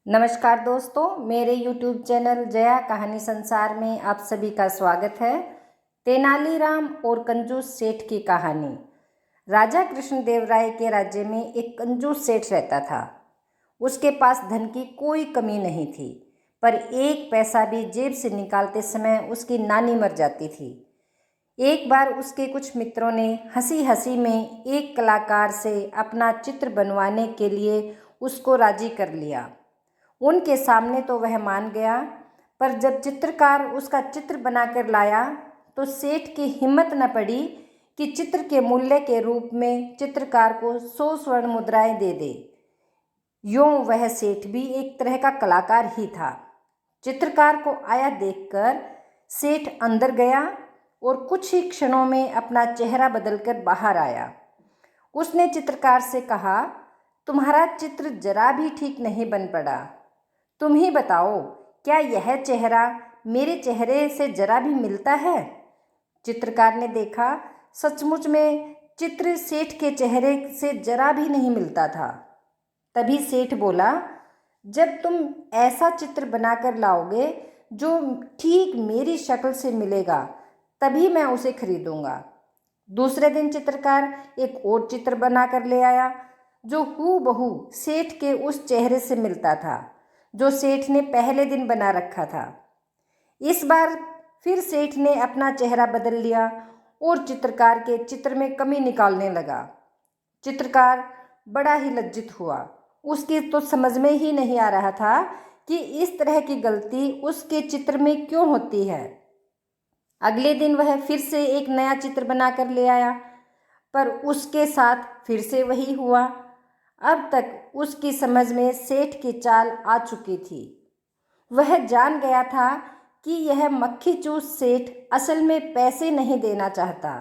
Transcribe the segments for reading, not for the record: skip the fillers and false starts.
नमस्कार दोस्तों, मेरे YouTube चैनल जया कहानी संसार में आप सभी का स्वागत है। तेनालीराम और कंजूस सेठ की कहानी। राजा कृष्णदेव राय के राज्य में एक कंजूस सेठ रहता था। उसके पास धन की कोई कमी नहीं थी, पर एक पैसा भी जेब से निकालते समय उसकी नानी मर जाती थी। एक बार उसके कुछ मित्रों ने हंसी हंसी में एक कलाकार से अपना चित्र बनवाने के लिए उसको राजी कर लिया। उनके सामने तो वह मान गया, पर जब चित्रकार उसका चित्र बनाकर लाया तो सेठ की हिम्मत न पड़ी कि चित्र के मूल्य के रूप में चित्रकार को 100 स्वर्ण मुद्राएं दे दे। यूं वह सेठ भी एक तरह का कलाकार ही था। चित्रकार को आया देखकर सेठ अंदर गया और कुछ ही क्षणों में अपना चेहरा बदलकर बाहर आया। उसने चित्रकार से कहा, तुम्हारा चित्र जरा भी ठीक नहीं बन पड़ा। तुम ही बताओ, क्या यह चेहरा मेरे चेहरे से जरा भी मिलता है? चित्रकार ने देखा, सचमुच में चित्र सेठ के चेहरे से जरा भी नहीं मिलता था। तभी सेठ बोला, जब तुम ऐसा चित्र बनाकर लाओगे जो ठीक मेरी शक्ल से मिलेगा, तभी मैं उसे खरीदूंगा। दूसरे दिन चित्रकार एक और चित्र बनाकर ले आया जो हूबहू सेठ के उस चेहरे से मिलता था जो सेठ ने पहले दिन बना रखा था। इस बार फिर सेठ ने अपना चेहरा बदल लिया और चित्रकार के चित्र में कमी निकालने लगा। चित्रकार बड़ा ही लज्जित हुआ। उसकी तो समझ में ही नहीं आ रहा था कि इस तरह की गलती उसके चित्र में क्यों होती है। अगले दिन वह फिर से एक नया चित्र बनाकर ले आया, पर उसके साथ फिर से वही हुआ। अब तक उसकी समझ में सेठ की चाल आ चुकी थी। वह जान गया था कि यह मक्खी चूस सेठ असल में पैसे नहीं देना चाहता,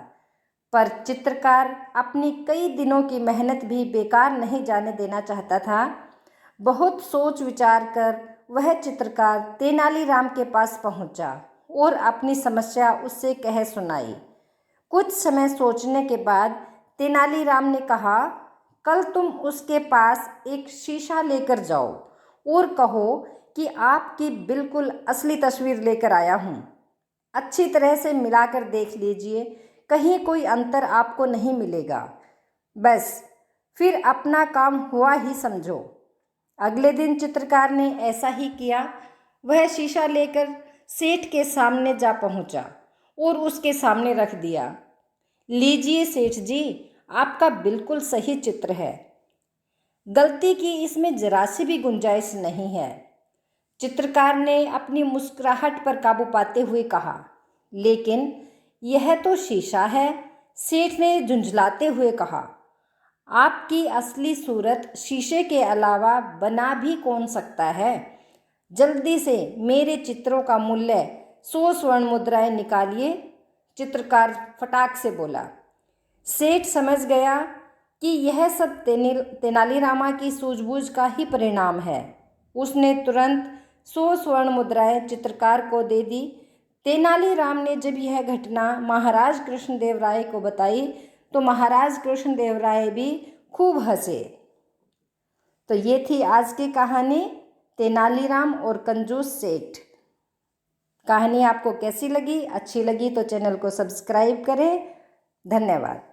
पर चित्रकार अपनी कई दिनों की मेहनत भी बेकार नहीं जाने देना चाहता था। बहुत सोच विचार कर वह चित्रकार तेनालीराम के पास पहुंचा और अपनी समस्या उससे कह सुनाई। कुछ समय सोचने के बाद तेनालीराम ने कहा, कल तुम उसके पास एक शीशा लेकर जाओ और कहो कि आपकी बिल्कुल असली तस्वीर लेकर आया हूँ। अच्छी तरह से मिलाकर देख लीजिए, कहीं कोई अंतर आपको नहीं मिलेगा। बस फिर अपना काम हुआ ही समझो। अगले दिन चित्रकार ने ऐसा ही किया। वह शीशा लेकर सेठ के सामने जा पहुँचा और उसके सामने रख दिया। लीजिए सेठ जी, आपका बिल्कुल सही चित्र है। गलती की इसमें जरा सी भी गुंजाइश नहीं है। चित्रकार ने अपनी मुस्कुराहट पर काबू पाते हुए कहा, लेकिन यह तो शीशा है। सेठ ने झुंझलाते हुए कहा, आपकी असली सूरत शीशे के अलावा बना भी कौन सकता है? जल्दी से मेरे चित्रों का मूल्य 100 स्वर्ण मुद्राएं निकालिए। चित्रकार फटाक से बोला। सेठ समझ गया कि यह सब तेनालीरामा की सूझबूझ का ही परिणाम है। उसने तुरंत 100 स्वर्ण मुद्राएं चित्रकार को दे दी। तेनालीराम ने जब यह घटना महाराज कृष्णदेव राय को बताई तो महाराज कृष्णदेव राय भी खूब हंसे। तो ये थी आज की कहानी, तेनालीराम और कंजूस सेठ। कहानी आपको कैसी लगी? अच्छी लगी तो चैनल को सब्सक्राइब करें। धन्यवाद।